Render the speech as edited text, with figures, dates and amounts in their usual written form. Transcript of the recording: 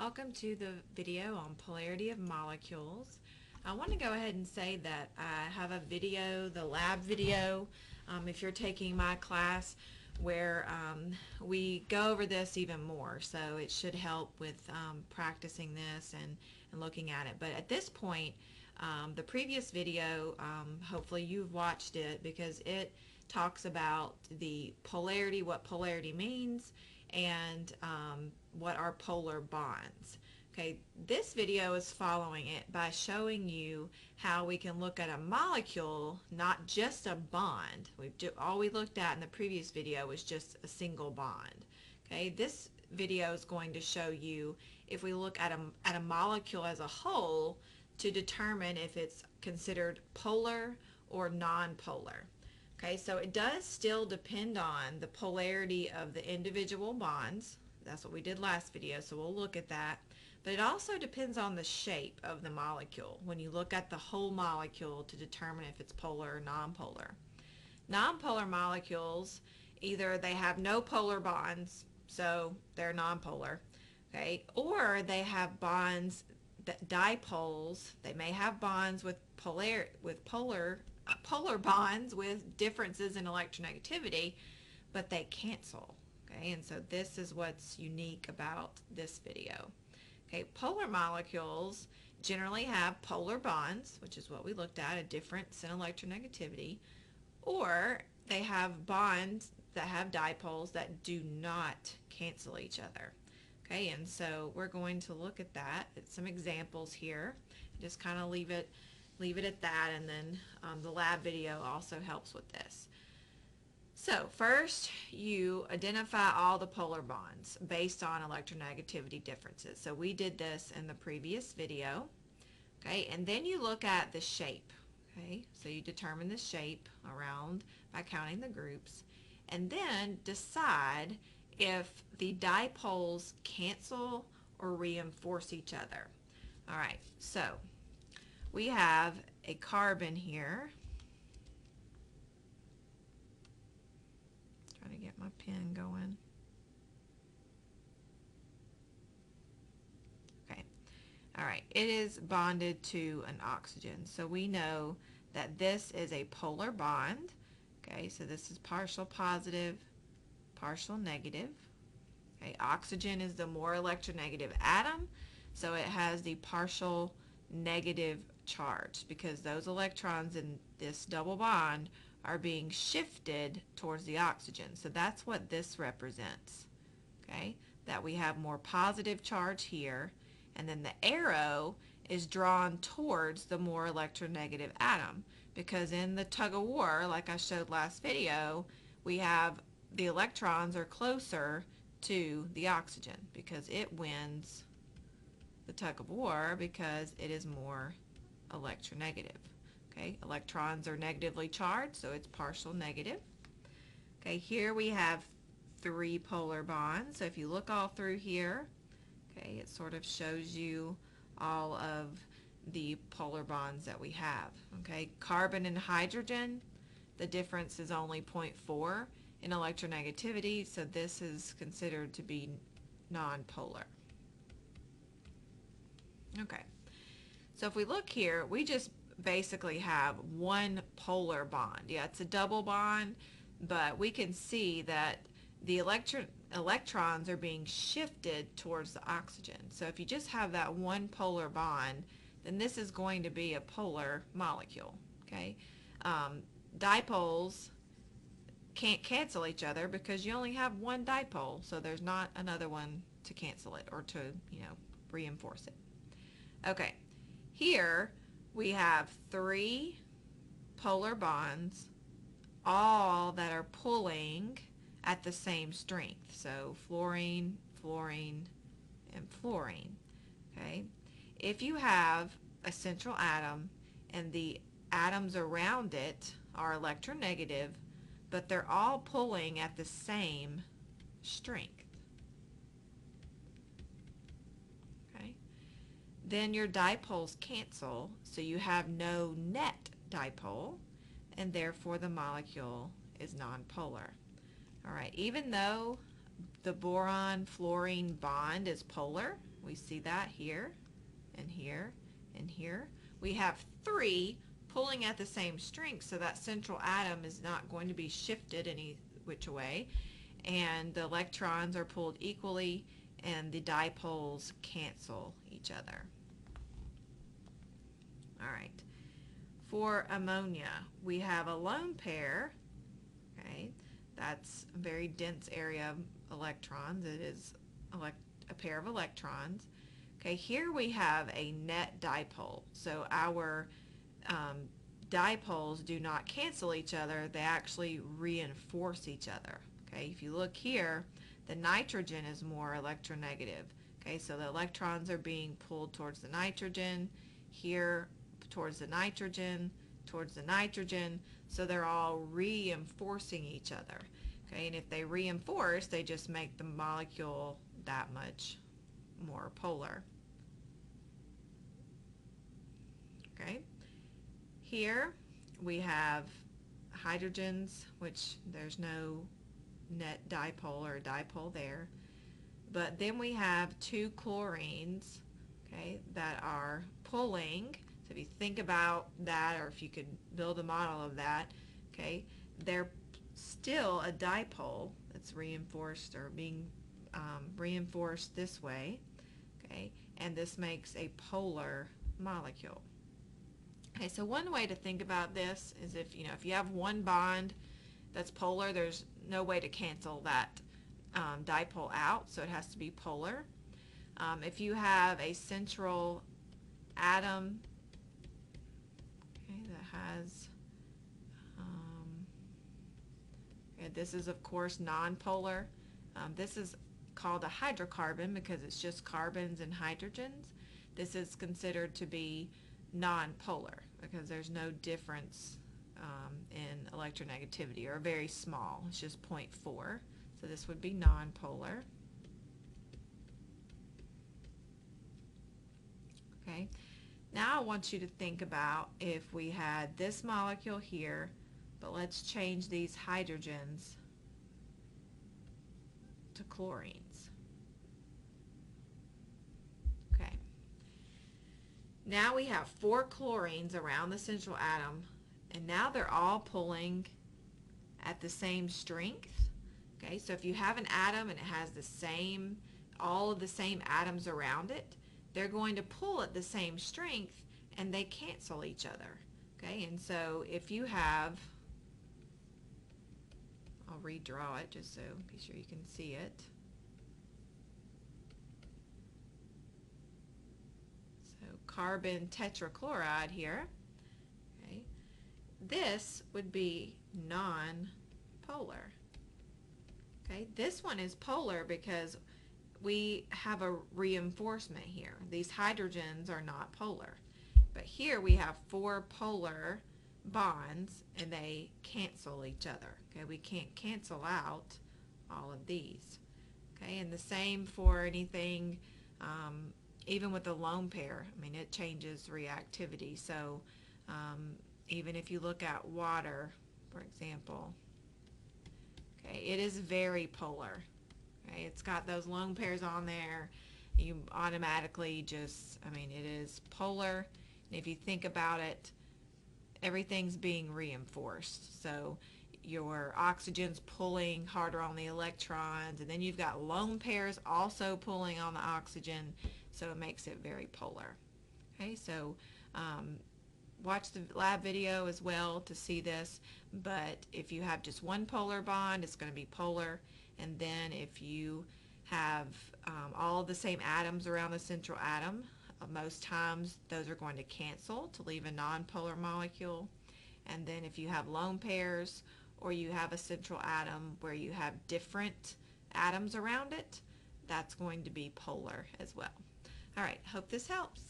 Welcome to the video on Polarity of Molecules. I want to go ahead and say that I have a video, the lab video, if you're taking my class, where we go over this even more. So it should help with practicing this and looking at it. But at this point, the previous video, hopefully you've watched it because it talks about the polarity, what polarity means, and what are polar bonds. Okay, this video is following it by showing you how we can look at a molecule, not just a bond. All we looked at in the previous video was just a single bond. Okay, this video is going to show you if we look at a molecule as a whole to determine if it's considered polar or non-polar. Okay, so it does still depend on the polarity of the individual bonds. That's what we did last video, so we'll look at that. But it also depends on the shape of the molecule when you look at the whole molecule to determine if it's polar or non-polar. Non-polar molecules, either they have no polar bonds, so they're non-polar, okay, or they have bonds, dipoles. They may have bonds with polar bonds with differences in electronegativity, but they cancel. Okay, and so this is what's unique about this video. Okay, polar molecules generally have polar bonds, which is what we looked at, a difference in electronegativity, or they have bonds that have dipoles that do not cancel each other. Okay, and so we're going to look at that. It's some examples here. Just kind of leave it at that, and then the lab video also helps with this. So first, you identify all the polar bonds based on electronegativity differences. So we did this in the previous video. Okay, and then you look at the shape. Okay, so you determine the shape around by counting the groups, and then decide if the dipoles cancel or reinforce each other. All right, so we have a carbon here. Trying to get my pen going. Okay. All right. It is bonded to an oxygen. So we know that this is a polar bond. Okay, so this is partial positive, partial negative. Okay, oxygen is the more electronegative atom, so it has the partial negative charge because those electrons in this double bond are being shifted towards the oxygen. So that's what this represents. Okay, that we have more positive charge here, and then the arrow is drawn towards the more electronegative atom because in the tug of war, like I showed last video, we have the electrons are closer to the oxygen because it wins the tug of war because it is more electronegative. Okay, electrons are negatively charged, so it's partial negative. Okay, here we have three polar bonds. So if you look all through here, okay, it sort of shows you all of the polar bonds that we have. Okay, carbon and hydrogen, the difference is only 0.4 in electronegativity, so this is considered to be non-polar. Okay, so if we look here, we just basically have one polar bond. Yeah, it's a double bond, but we can see that the electrons are being shifted towards the oxygen. So if you just have that one polar bond, then this is going to be a polar molecule. Okay, dipoles can't cancel each other because you only have one dipole, so there's not another one to cancel it or to, reinforce it. Okay, here we have three polar bonds, all that are pulling at the same strength. So fluorine, fluorine, and fluorine. Okay, if you have a central atom and the atoms around it are electronegative, but they're all pulling at the same strength. Okay, then your dipoles cancel, so you have no net dipole, and therefore the molecule is nonpolar. All right, even though the boron-fluorine bond is polar. We see that here and here and here. We have 3 pulling at the same strength, so that central atom is not going to be shifted any which way, and the electrons are pulled equally and the dipoles cancel each other. All right. For ammonia, we have a lone pair. Okay, that's a very dense area of electrons. It is a pair of electrons. Okay, here we have a net dipole. So our dipoles do not cancel each other. They actually reinforce each other. Okay, if you look here, the nitrogen is more electronegative. Okay, so the electrons are being pulled towards the nitrogen, here towards the nitrogen, towards the nitrogen, so they're all reinforcing each other. Okay, and if they reinforce, they just make the molecule that much more polar. Okay, here we have hydrogens, which there's no net dipole or dipole there, but then we have 2 chlorines, okay, that are pulling. So if you think about that, or if you could build a model of that, okay, they're still a dipole that's reinforced or being reinforced this way, okay, and this makes a polar molecule. Okay, so one way to think about this is if you have one bond that's polar, there's no way to cancel that dipole out, so it has to be polar. If you have a central atom, okay, that has, and this is of course nonpolar. This is called a hydrocarbon because it's just carbons and hydrogens. This is considered to be nonpolar because there's no difference in electronegativity, or very small. It's just 0.4. So this would be nonpolar. Okay. Now I want you to think about if we had this molecule here, but let's change these hydrogens to chlorines. Okay. Now we have 4 chlorines around the central atom, and now they're all pulling at the same strength. Okay, so if you have an atom and it has all of the same atoms around it, they're going to pull at the same strength and they cancel each other. Okay, and so if you have, I'll redraw it just so be sure you can see it. So carbon tetrachloride here. Okay, this would be non-polar. Okay, this one is polar because we have a reinforcement here. These hydrogens are not polar. But here we have 4 polar bonds and they cancel each other. Okay, we can't cancel out all of these. Okay, and the same for anything, even with a lone pair. I mean, it changes reactivity. So even if you look at water, for example, okay, it is very polar. Okay, it's got those lone pairs on there. You automatically just, I mean, it is polar. And if you think about it, everything's being reinforced. So your oxygen's pulling harder on the electrons, and then you've got lone pairs also pulling on the oxygen, so it makes it very polar. Okay, so watch the lab video as well to see this, but if you have just one polar bond, it's going to be polar, and then if you have all of the same atoms around the central atom, most times those are going to cancel to leave a nonpolar molecule. And then if you have lone pairs, or you have a central atom where you have different atoms around it, that's going to be polar as well. All right, hope this helps.